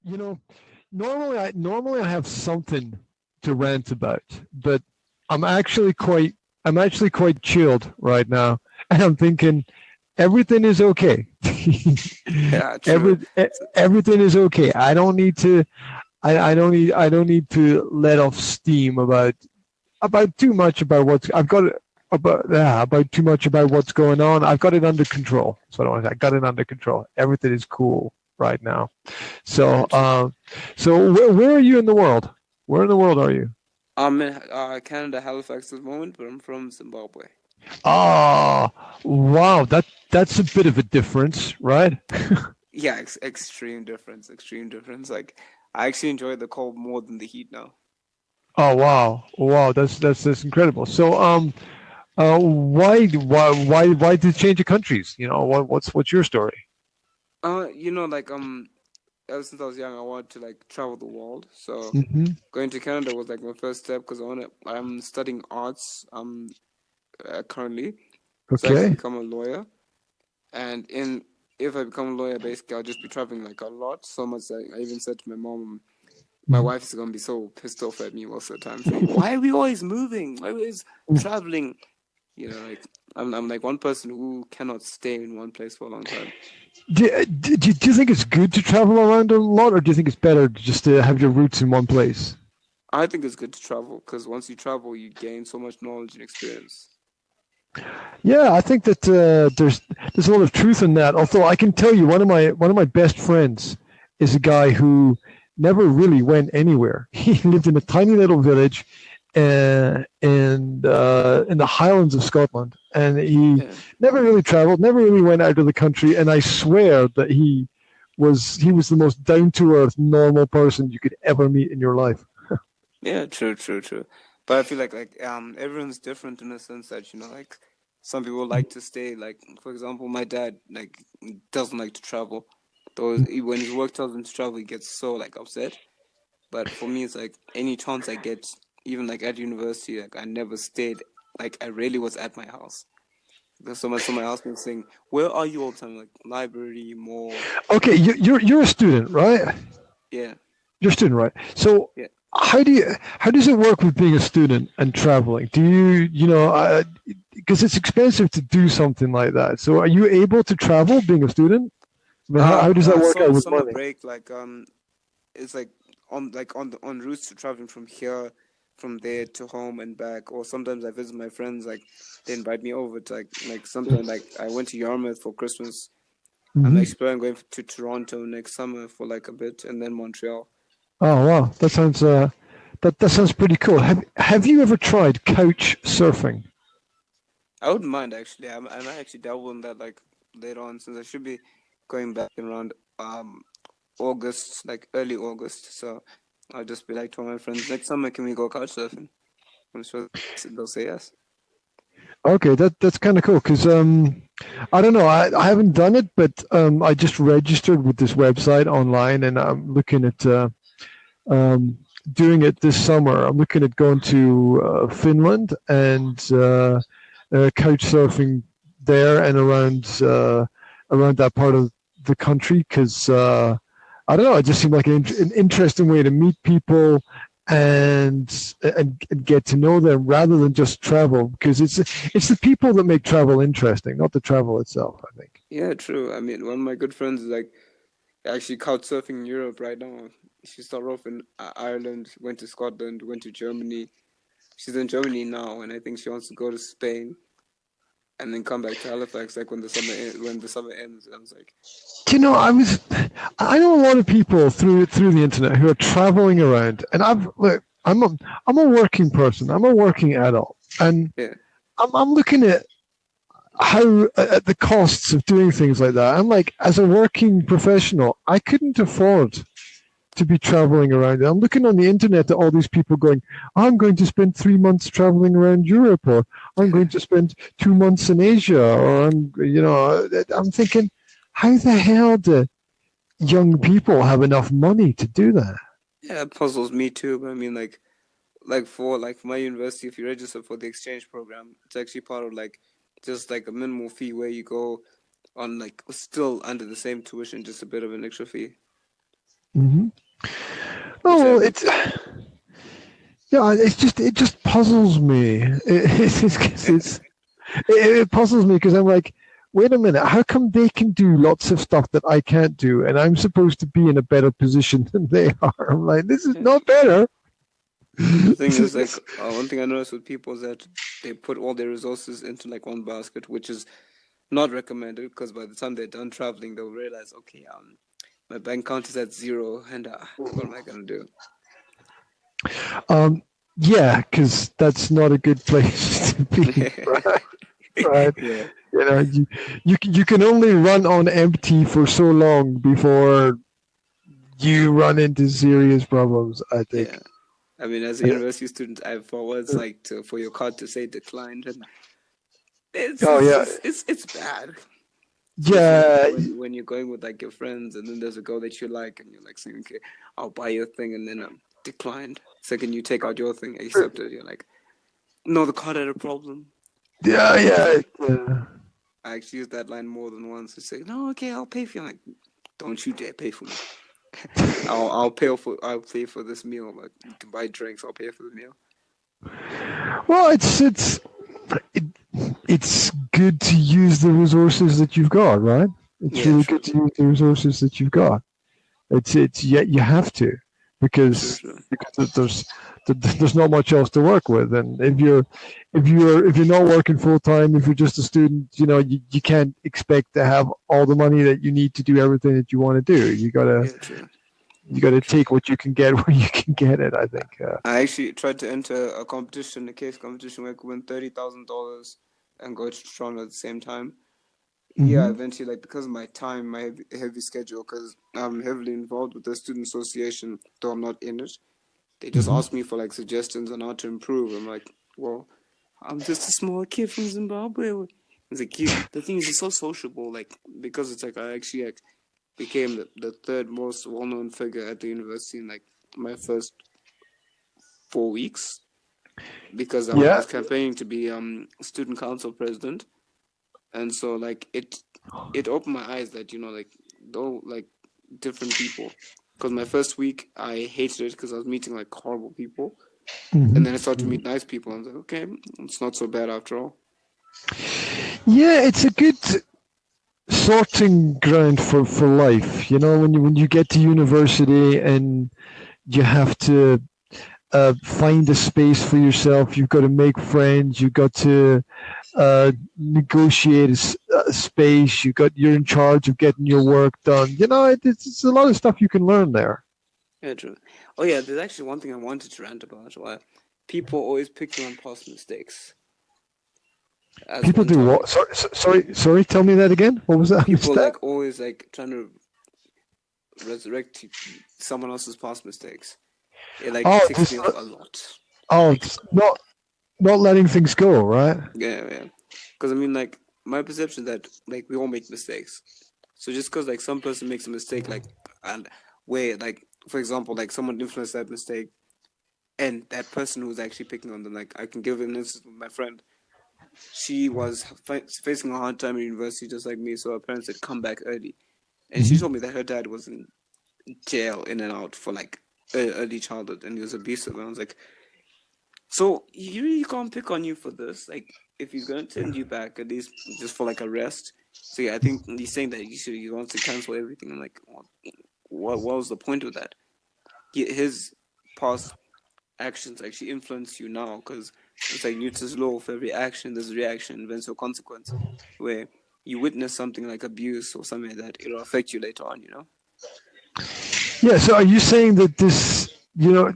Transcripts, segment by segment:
You know, normally I have something to rant about, but I'm actually quite I'm actually quite chilled right now, and I'm thinking everything is okay. Yeah, true. Every everything is okay. I don't need to let off steam about too much about what's I've got it about too much about what's going on. I've got it under control. So I don't want to say I got it under control. Everything is cool right now. Yeah, So, true. where are you in the world? Where in the world are you? I'm in Canada, Halifax at the moment, but I'm from Zimbabwe. Ah, wow, that's a bit of a difference, right? Yeah, extreme difference, extreme difference. Like, I actually enjoy the cold more than the heat now. Oh wow, wow, that's incredible. So, why did you change of countries? You know, what's your story? Like ever since I was young, I wanted to like travel the world. So Hmm. going to Canada was like my first step because I'm studying arts currently, so I actually Okay. become a lawyer. And in if I become a lawyer, basically I'll just be traveling like a lot. So much that I even said to my mom, my Mhm. wife is gonna be so pissed off at me most of the time, saying, "Why are we always moving? Why are we always traveling?" Like I'm like one person who cannot stay in one place for a long time. Do you think it's good to travel around a lot, or do you think it's better just to have your roots in one place? I think it's good to travel because once you travel, you gain so much knowledge and experience. Yeah, I think that there's a lot of truth in that. Although I can tell you, one of my best friends is a guy who never really went anywhere. He lived in a tiny little village, in the Highlands of Scotland, and he Yeah, never really traveled, never really went out of the country. And I swear that he was the most down to earth, normal person you could ever meet in your life. yeah, true, true, true. But I feel like everyone's different in the sense that like some people like to stay. Like for example, my dad like doesn't like to travel. Though when his work tells him to travel, he gets so like upset. But for me, it's like any chance I get, even like at university, like I never stayed. Like I really was at my house. Because so my housemate's saying, "Where are you all the time?" Like library, mall. Okay, you're a student, right? Yeah, You're a student, right? So yeah. how does it work with being a student and traveling? Do you know because it's expensive to do something like that. So are you able to travel being a student? I mean, how does that work out with Summer money? break, it's like on routes to traveling from here, from there to home and back. Or sometimes I visit my friends. Like they invite me over to like sometimes like I went to Yarmouth for Christmas. I'm Hmm. actually planning on going to Toronto next summer for like a bit, and then Montreal. Oh wow, that sounds pretty cool. Have you ever tried couch surfing? I wouldn't mind actually. I might actually dabble in that like later on since I should be going back in around August, like early August. So I'll just be like to my friends, next summer can we go couch surfing? I'm sure they'll say yes. Okay, that's kind of cool because I don't know, I haven't done it, but I just registered with this website online, and I'm looking at um, doing it this summer. I'm looking at going to Finland and couch surfing there and around that part of the country because I don't know. It just seemed like an interesting way to meet people and get to know them rather than just travel because it's the people that make travel interesting, not the travel itself. I think. Yeah, true. I mean, one of my good friends is like actually couch surfing in Europe right now. She started off in Ireland, went to Scotland, went to Germany. She's in Germany now, and I think she wants to go to Spain and then come back to Halifax like when the summer ends. And I was like, Do you know, I know a lot of people through the internet who are traveling around, and I'm a working person. I'm a working adult, and yeah, I'm looking at how at the costs of doing things like that. I'm like, as a working professional, I couldn't afford to be traveling around. I'm looking on the internet at all these people going, I'm going to spend 3 months traveling around Europe, or I'm going to spend 2 months in Asia, or I'm thinking, how the hell do young people have enough money to do that? yeah, it puzzles me too. But I mean, like for my university, if you register for the exchange program, it's actually part of like just like a minimal fee where you go on like still under the same tuition, just a bit of an extra fee. Mm-hmm. Which Oh, it just puzzles me. It puzzles me because I'm like, wait a minute, how come they can do lots of stuff that I can't do, and I'm supposed to be in a better position than they are? I'm like, this is not better. The thing is, like, one thing I noticed with people is that they put all their resources into like one basket, which is not recommended because by the time they're done traveling, they'll realize, okay, my bank account is at zero, and what am I gonna do? Yeah, because that's not a good place to be. Right? Yeah. You know, you can only run on empty for so long before you run into serious problems, I think. Yeah. I mean, as a university student, I've always liked for your card to say declined, and it's bad. Yeah. When you're going with like your friends, and then there's a girl that you like, and you're like saying, "Okay, I'll buy your thing," and then declined. Second, you take out your thing, accepted. You're like, "No, the card had a problem." Yeah. I actually used that line more than once to say, "No, okay, I'll pay for you." I'm like, don't you dare pay for me. I'll pay for this meal. But you can buy drinks. I'll pay for the meal. Well, it's good to use the resources that you've got, right? It's really good to use the resources that you've got. It's you have to because there's not much else to work with, and if you're not working full time, if you're just a student, you can't expect to have all the money that you need to do everything that you want to do. You gotta take what you can get where you can get it, I think. I actually tried to enter a case competition where I could win $30,000 and go to Toronto at the same time. Mm-hmm. Yeah, eventually, like, because of my time, my heavy schedule, because I'm heavily involved with the student association, though I'm not in it. They just ask me for like suggestions on how to improve. I'm like, well, I'm just a small kid from Zimbabwe. It's like, the thing is, it's so sociable, like, because it's like I actually became the third most well-known figure at the university in like my first 4 weeks, because I was campaigning to be student council president, and so like it opened my eyes that like different people. Because my first week I hated it because I was meeting like horrible people, and then I started to meet nice people. I was like, okay, it's not so bad after all. Yeah, it's a good sorting ground for life. When you get to university and you have to find a space for yourself, you've got to make friends, you've got to negotiate a space, you're in charge of getting your work done. It's a lot of stuff you can learn there. Yeah, true. Oh yeah, there's actually one thing I wanted to rant about. Why people always pick on past mistakes. People do what? Sorry. Tell me that again. What was that? People like always like trying to resurrect someone else's past mistakes. It like ticks me off a lot. Oh, like, not letting things go, right? Yeah. Because I mean, like, my perception that like we all make mistakes. So just because like some person makes a mistake, like, and where like, for example, like someone influenced that mistake, and that person who's actually picking on them, like, I can give an instance with my friend. She was facing a hard time in university just like me, so her parents had come back early, and she told me that her dad was in jail in and out for like early childhood, and he was abusive. And I was like, so you really can't pick on you for this. Like, if he's going to send you back, at least just for like a rest. So yeah, I think he's saying that he wants to cancel everything. I'm like, what was the point of that? His past actions actually influence you now, because it's like Newton's law: for every action there's a reaction, events or consequence. Where you witness something like abuse or something like that, it'll affect you later on. Yeah. So are you saying that this, you're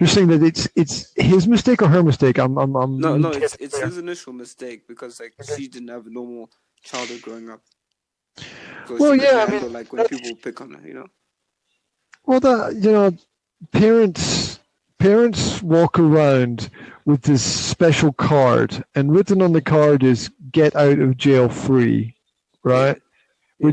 saying that it's his mistake or her mistake? No, it's his initial mistake, because like she didn't have a normal childhood growing up. So well, she couldn't handle like when people pick on her. Well, parents walk around with this special card, and written on the card is "Get out of jail free," right? Yeah.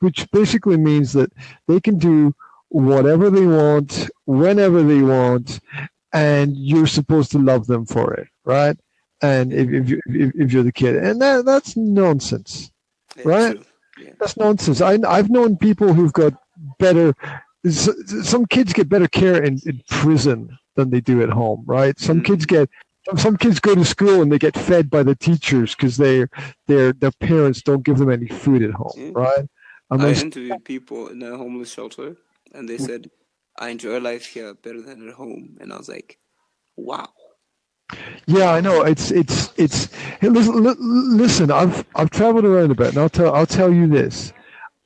Which basically means that they can do whatever they want, whenever they want, and you're supposed to love them for it, right? And if you're the kid, and that's nonsense, right? Yeah. That's nonsense. I've known people who've got better. Some kids get better care in prison than they do at home, right? Some kids go to school and they get fed by the teachers because their parents don't give them any food at home, right? I interviewed people in a homeless shelter, and they said, "I enjoy life here better than at home," and I was like, "Wow." Yeah, I know. It's. Hey, listen. I've traveled around a bit, and I'll tell you this: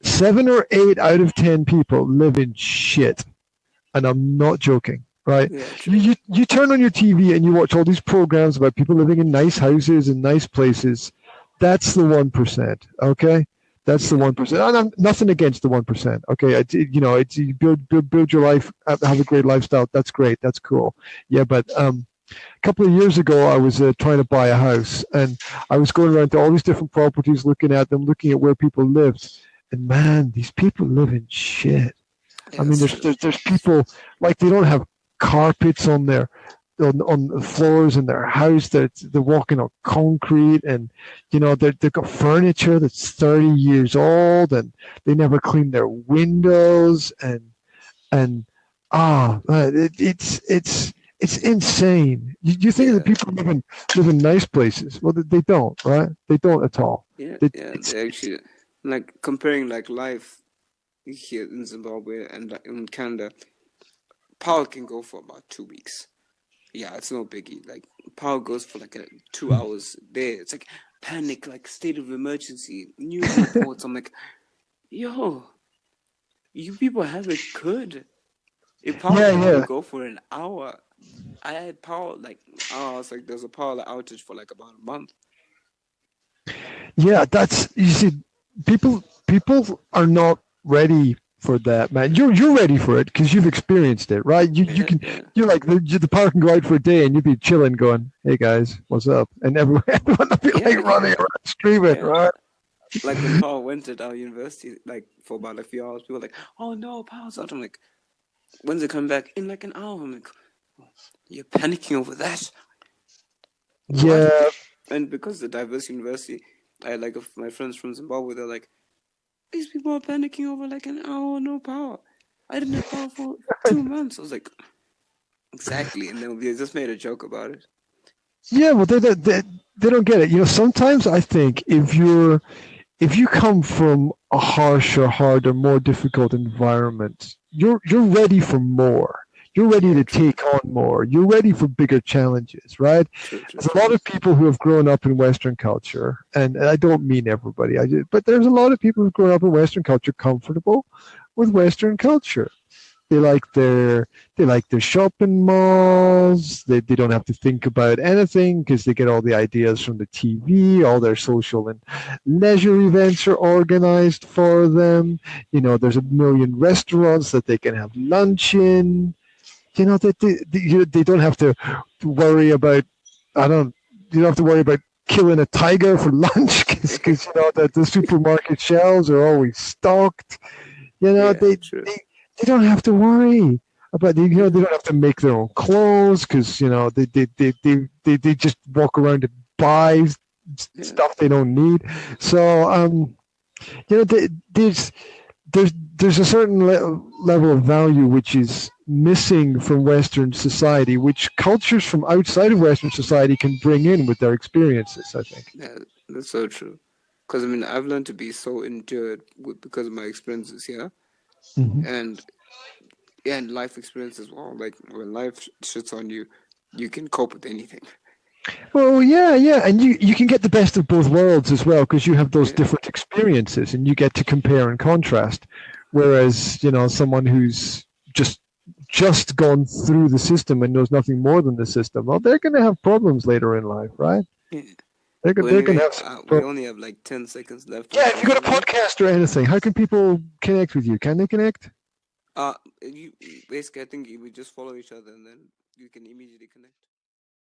7 or 8 out of 10 people live in shit, and I'm not joking. Right? Yeah, you turn on your TV and you watch all these programs about people living in nice houses and nice places. That's the 1%. Okay, that's the 1%. And I'm nothing against the 1%. Okay, you build your life, have a great lifestyle. That's great. That's cool. Yeah, but a couple of years ago, I was trying to buy a house, and I was going around to all these different properties, looking at them, looking at where people lived, and man, these people live in shit. Yeah, I mean, there's people like they don't have carpets on the floors in their house. They're walking on concrete, and they've got furniture that's 30 years old, and they never clean their windows, it's insane. You think that people live in nice places? Well, they don't, right? They don't at all. Yeah, they actually like comparing like life here in Zimbabwe and in Canada. Power can go for about 2 weeks. Yeah, it's no biggie. Like power goes for like 2 hours there. It's like panic, like state of emergency, news reports. I'm like, yo, you people have it good. If power can only go for an hour, I had power like was like there's a power outage for like about a month. Yeah, you see, people are not ready for that, man. You're ready for it because you've experienced it, right? You're like the power can go out for a day and you'd be chilling, going, "Hey guys, what's up?" And everyone would be like running around screaming, right? Like when power went at our university, like for about a few hours, people were like, "Oh no, power's out." I'm like, "When's it coming back?" In like an hour. I'm like, "You're panicking over that?" Yeah. What? And because the diverse university, I had like my friends from Zimbabwe. They're like, these people are panicking over like an hour, no power. I didn't have power for 2 months. I was like, exactly. And then we just made a joke about it. Yeah, well, they don't get it. Sometimes I think if you come from a harsher, harder, more difficult environment, you're ready for more. You're ready to take on more. You're ready for bigger challenges, right? There's a lot of people who have grown up in Western culture, and I don't mean everybody, but there's a lot of people who've grown up in Western culture comfortable with Western culture. They like their shopping malls. They don't have to think about anything because they get all the ideas from the TV. All their social and leisure events are organized for them. There's a million restaurants that they can have lunch in. They don't have to worry about. You don't have to worry about killing a tiger for lunch because the supermarket shelves are always stocked. They don't have to worry about they don't have to make their own clothes because they just walk around and buy stuff they don't need. So there's a certain level of value which is missing from Western society, which cultures from outside of Western society can bring in with their experiences, I think. Yeah, that's so true. Because I mean, I've learned to be so endured because of my experiences here, and life experience as well. Like when life shits on you, you can cope with anything. Well, yeah, and you can get the best of both worlds as well because you have those different experiences and you get to compare and contrast. Whereas someone who's just gone through the system and knows nothing more than the system, well, they're going to have problems later in life, right? Yeah. They're going to have. We only have like 10 seconds left. Yeah, if you got a podcast or anything, how can people connect with you? Can they connect? Basically, I think we just follow each other and then you can immediately connect.